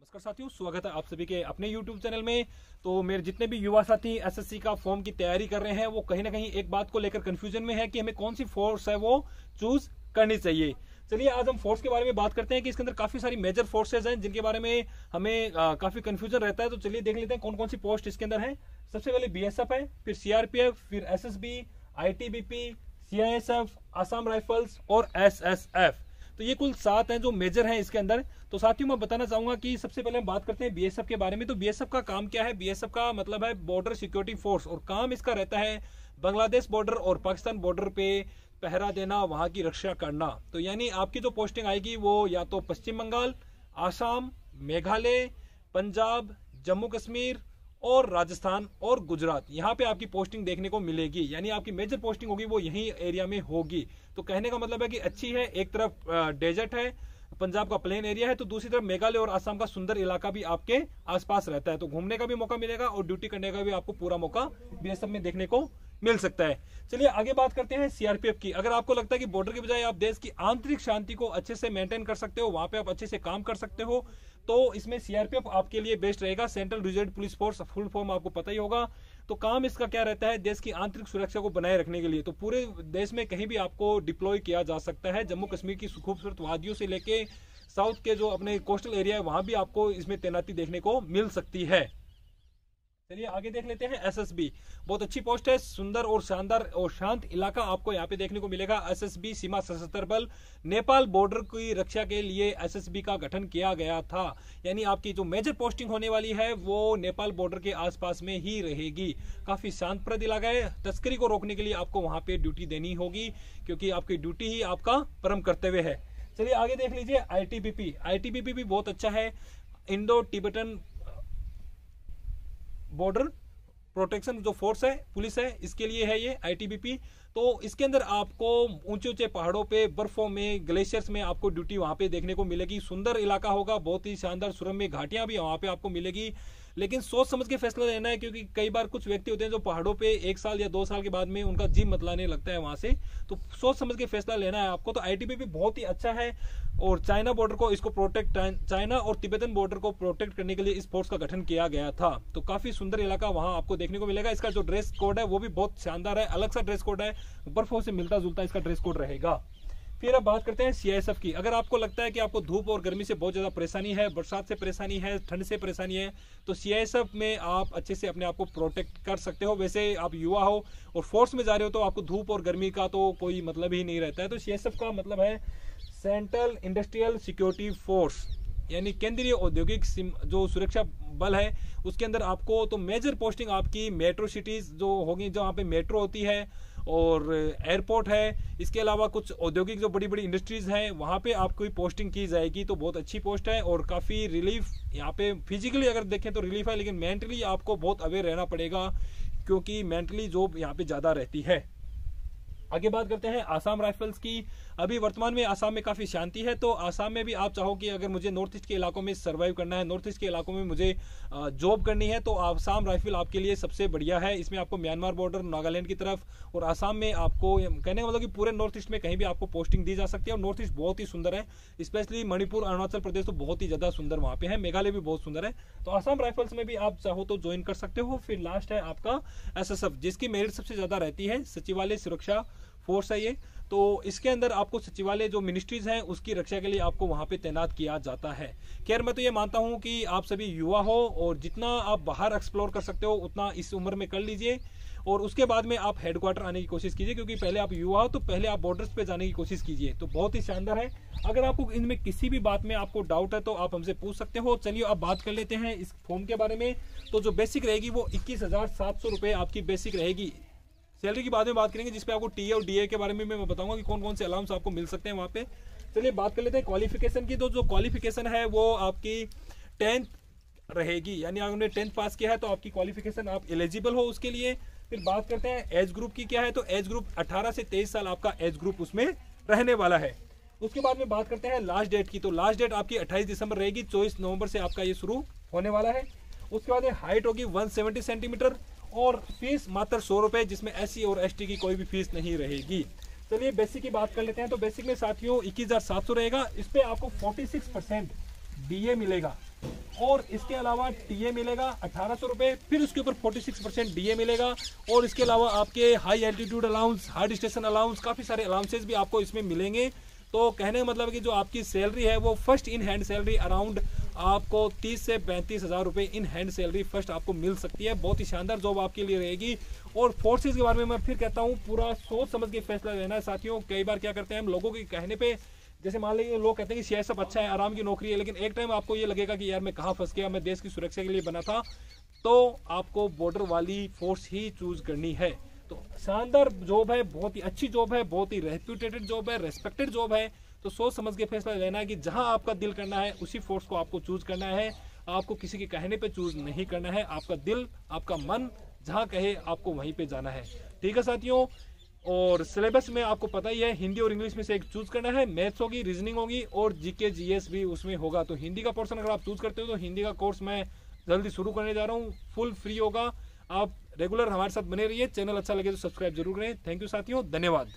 नमस्कार साथियों, स्वागत है आप सभी के अपने YouTube चैनल में। तो मेरे जितने भी युवा साथी एसएससी का फॉर्म की तैयारी कर रहे हैं वो कहीं ना कहीं एक बात को लेकर कंफ्यूजन में है कि हमें कौन सी फोर्स है वो चूज करनी चाहिए। चलिए आज हम फोर्स के बारे में बात करते हैं कि इसके अंदर काफी सारी मेजर फोर्सेज हैं जिनके बारे में हमें काफी कंफ्यूजन रहता है। तो चलिए देख लेते हैं कौन कौन सी पोस्ट इसके अंदर है। सबसे पहले बीएसएफ है, फिर सीआरपीएफ, फिर SSB, ITBP, CISF, Assam rifles और एसएसएफ। तो ये कुल 7 हैं जो मेजर हैं इसके अंदर। तो साथियों मैं बताना चाहूंगा कि सबसे पहले हम बात करते हैं बीएसएफ के बारे में। तो बीएसएफ का काम क्या है? बीएसएफ का मतलब है बॉर्डर सिक्योरिटी फोर्स, और काम इसका रहता है बांग्लादेश बॉर्डर और पाकिस्तान बॉर्डर पे पहरा देना, वहां की रक्षा करना। तो यानी आपकी जो पोस्टिंग आएगी वो या तो पश्चिम बंगाल, आसाम, मेघालय, पंजाब, जम्मू कश्मीर और राजस्थान और गुजरात, यहाँ पे आपकी पोस्टिंग देखने को मिलेगी। यानी आपकी मेजर पोस्टिंग होगी वो यही एरिया में होगी। तो कहने का मतलब है कि अच्छी है। एक तरफ डेजर्ट है, पंजाब का प्लेन एरिया है, तो दूसरी तरफ मेघालय और आसाम का सुंदर इलाका भी आपके आसपास रहता है। तो घूमने का भी मौका मिलेगा और ड्यूटी करने का भी आपको पूरा मौका बीएसएफ में देखने को मिल सकता है। चलिए आगे बात करते हैं सीआरपीएफ की। अगर आपको लगता है कि बॉर्डर के बजाय आप देश की आंतरिक शांति को अच्छे से मेंटेन कर सकते हो, वहां पे आप अच्छे से काम कर सकते हो, तो इसमें सीआरपीएफ आपके लिए बेस्ट रहेगा। Central reserve police force, full form आपको पता ही होगा। तो काम इसका क्या रहता है? देश की आंतरिक सुरक्षा को बनाए रखने के लिए। तो पूरे देश में कहीं भी आपको डिप्लॉय किया जा सकता है। जम्मू कश्मीर की खूबसूरत वादियों से लेके साउथ के जो अपने कोस्टल एरिया है वहां भी आपको इसमें तैनाती देखने को मिल सकती है। चलिए आगे देख लेते हैं एसएसबी। बहुत अच्छी पोस्ट है, सुंदर और शानदार और शांत इलाका आपको यहाँ पे देखने को मिलेगा। एसएसबी सीमा सशस्त्र बल, नेपाल बॉर्डर की रक्षा के लिए एसएसबी का गठन किया गया था। यानी आपकी जो मेजर पोस्टिंग होने वाली है वो नेपाल बॉर्डर के आसपास में ही रहेगी। काफी शांतप्रद इलाका है। तस्करी को रोकने के लिए आपको वहां पे ड्यूटी देनी होगी, क्योंकि आपकी ड्यूटी ही आपका परम कर्तव्य है। चलिए आगे देख लीजिए आईटीबीपी। आईटीबीपी भी बहुत अच्छा है। इंडो तिब्बतन बॉर्डर प्रोटेक्शन जो फोर्स है, पुलिस है, इसके लिए है ये आईटीबीपी। तो इसके अंदर आपको ऊंचे ऊंचे पहाड़ों पे, बर्फों में, ग्लेशियर्स में आपको ड्यूटी वहां पे देखने को मिलेगी। सुंदर इलाका होगा, बहुत ही शानदार सुरम्य घाटियां भी वहां पे आपको मिलेगी। लेकिन सोच समझ के फैसला लेना है, क्योंकि कई बार कुछ व्यक्ति होते हैं जो पहाड़ों पे 1 साल या 2 साल के बाद में उनका जी मतलाने लगता है वहां से। तो सोच समझ के फैसला लेना है आपको। तो आईटीबीपी बहुत ही अच्छा है और चाइना बॉर्डर को इसको प्रोटेक्ट, चाइना और तिब्बतन बॉर्डर को प्रोटेक्ट करने के लिए इस फोर्स का गठन किया गया था। तो काफी सुंदर इलाका वहां आपको देखने को मिलेगा। इसका जो ड्रेस कोड है वो भी बहुत शानदार है, अलग सा ड्रेस कोड है, बर्फों से मिलता जुलता इसका ड्रेस कोड रहेगा। फिर अब बात करते हैं सीआईएसएफ की। अगर आपको लगता है कि आपको धूप और गर्मी से बहुत ज्यादा परेशानी है, बरसात से परेशानी है, ठंड से परेशानी है, तो सीआईएसएफ में आप अच्छे से अपने आप को प्रोटेक्ट कर सकते हो। वैसे आप युवा हो और फोर्स में जा रहे हो तो आपको धूप और गर्मी का तो कोई मतलब ही नहीं रहता है। तो सीआईएसएफ का मतलब है सेंट्रल इंडस्ट्रियल सिक्योरिटी फोर्स, यानी केंद्रीय औद्योगिक जो सुरक्षा बल है उसके अंदर आपको तो मेजर पोस्टिंग आपकी मेट्रो सिटीज जो होगी, जहाँ पे मेट्रो होती है और एयरपोर्ट है, इसके अलावा कुछ औद्योगिक जो बड़ी बड़ी इंडस्ट्रीज हैं वहाँ पे आपको पोस्टिंग की जाएगी। तो बहुत अच्छी पोस्ट है और काफ़ी रिलीफ यहाँ पे फिजिकली अगर देखें तो रिलीफ है, लेकिन मेंटली आपको बहुत अवेयर रहना पड़ेगा, क्योंकि मेंटली जॉब यहाँ पे ज़्यादा रहती है। आगे बात करते हैं आसाम राइफल्स की। अभी वर्तमान में आसाम में काफी शांति है। तो आसाम में भी आप चाहो कि अगर मुझे नॉर्थ ईस्ट के इलाकों में सर्वाइव करना है, नॉर्थ ईस्ट के इलाकों में मुझे जॉब करनी है, तो आसाम राइफल आपके लिए सबसे बढ़िया है। इसमें आपको म्यांमार बॉर्डर, नागालैंड की तरफ और आसाम में आपको, कहने का मतलब कि पूरे नॉर्थ ईस्ट में कहीं भी आपको पोस्टिंग दी जा सकती है। और नॉर्थ ईस्ट बहुत ही सुंदर है, स्पेशली मणिपुर, अरुणाचल प्रदेश तो बहुत ही ज्यादा सुंदर वहाँ पे है। मेघालय भी बहुत सुंदर है। तो आसाम राइफल्स में भी आप चाहो तो ज्वाइन कर सकते हो। फिर लास्ट है आपका एसएसएफ, जिसकी मेरिट सबसे ज्यादा रहती है। सचिवालय सुरक्षा फोर्स है ये। तो इसके अंदर आपको सचिवालय जो मिनिस्ट्रीज हैं उसकी रक्षा के लिए आपको वहां पे तैनात किया जाता है। खैर मैं तो ये मानता हूं कि आप सभी युवा हो और जितना आप बाहर एक्सप्लोर कर सकते हो उतना इस उम्र में कर लीजिए, और उसके बाद में आप हेडक्वार्टर आने की कोशिश कीजिए, क्योंकि पहले आप युवा हो तो पहले आप बॉर्डर्स पे जाने की कोशिश कीजिए। तो बहुत ही शानदार है। अगर आपको इनमें किसी भी बात में आपको डाउट है तो आप हमसे पूछ सकते हो। चलिए अब बात कर लेते हैं इस फॉर्म के बारे में। तो जो बेसिक रहेगी वो 21,700 रुपये आपकी बेसिक रहेगी। सैलरी की बाद में बात करेंगे, जिसपे आपको टीए और डीए के बारे में मैं बताऊंगा कि कौन कौन से अलाउंस आपको मिल सकते हैं वहाँ पे। चलिए बात कर लेते हैं क्वालिफिकेशन की। तो जो क्वालिफिकेशन है वो आपकी 10th रहेगी, यानी आपने 10th पास किया है तो आपकी क्वालिफिकेशन, आप एलिजिबल हो उसके लिए। फिर बात करते हैं एज ग्रुप की क्या है। तो एज ग्रुप 18 से 23 साल आपका एज ग्रुप उसमें रहने वाला है। उसके बाद में बात करते हैं लास्ट डेट की। तो लास्ट डेट आपकी 28 दिसंबर रहेगी, 24 नवंबर से आपका ये शुरू होने वाला है। उसके बाद हाइट होगी 170 सेंटीमीटर और फीस मात्र 100 रुपये, जिसमें एससी और एसटी की कोई भी फीस नहीं रहेगी। चलिए बेसिक की बात कर लेते हैं। तो बेसिक में साथियों 21,700 रहेगा। इस पे आपको 46% डीए मिलेगा। और इसके अलावा टीए मिलेगा 1800 रुपये, फिर उसके ऊपर 46% डीए मिलेगा, और इसके अलावा आपके high altitude allowance, hard station allowance, काफ़ी सारे अलाउंसेज भी आपको इसमें मिलेंगे। तो कहने का मतलब है कि जो आपकी सैलरी है वो first in hand salary around आपको 30 से 35 हज़ार रुपये इन हैंड सैलरी फर्स्ट आपको मिल सकती है। बहुत ही शानदार जॉब आपके लिए रहेगी। और फोर्सेज के बारे में मैं फिर कहता हूँ, पूरा सोच समझ के फैसला लेना है साथियों। कई बार क्या करते हैं हम लोगों के कहने पे, जैसे मान लीजिए लोग कहते हैं कि सीआईएसएफ अच्छा है, आराम की नौकरी है, लेकिन एक टाइम आपको ये लगेगा कि यार मैं कहाँ फंस गया, मैं देश की सुरक्षा के लिए बना था, तो आपको बॉर्डर वाली फोर्स ही चूज करनी है। तो शानदार जॉब है, बहुत ही अच्छी जॉब है, बहुत ही रेप्यूटेटेड जॉब है, रेस्पेक्टेड जॉब है। तो सोच समझ के फैसला लेना है कि जहां आपका दिल करना है उसी फोर्स को आपको चूज करना है। आपको किसी के कहने पे चूज नहीं करना है, आपका दिल, आपका मन जहां कहे आपको वहीं पे जाना है। ठीक है साथियों। और सिलेबस में आपको पता ही है, हिंदी और इंग्लिश में से एक चूज करना है। मैथ्स होगी, रीजनिंग होगी और जीके जीएस भी उसमें होगा। तो हिंदी का पोर्शन अगर आप चूज करते हो तो हिंदी का कोर्स मैं जल्दी शुरू करने जा रहा हूँ, फुल फ्री होगा। आप रेगुलर हमारे साथ बने रहिए। चैनल अच्छा लगे तो सब्सक्राइब जरूर करें। थैंक यू साथियों, धन्यवाद।